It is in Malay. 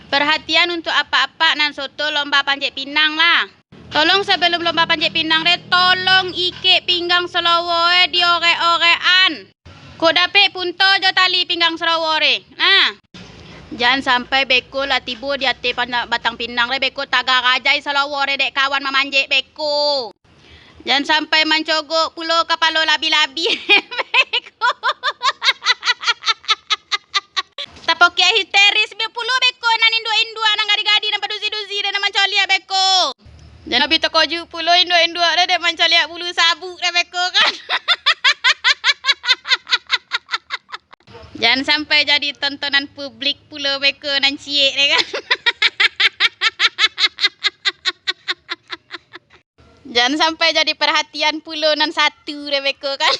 Perhatian untuk apa-apa nan soto lomba panjat pinang lah. Tolong sebelum lomba panjat pinang tolong ikik pinggang selowo diorek-orekan. Kau dapet punto jo tali pinggang selowo Nah. Jangan sampai beko lah tiba di atas batang pinang beko taga rajai selowo dek kawan memanjat beko. Jangan sampai mencogok pulau kepala labi-labi beko. Tapoki histeris be pulau beko nan indua-indua nang gadi-gadi nan padusi-dusi dan mencolia beko. Jangan habis terkoju pulau indua-indua dah dek mencolia bulu sabuk dah beko kan. Jangan sampai jadi tontonan publik pulau beko nan ciek deh kan. Jangan sampai jadi perhatian pulau nan satu deh beko kan.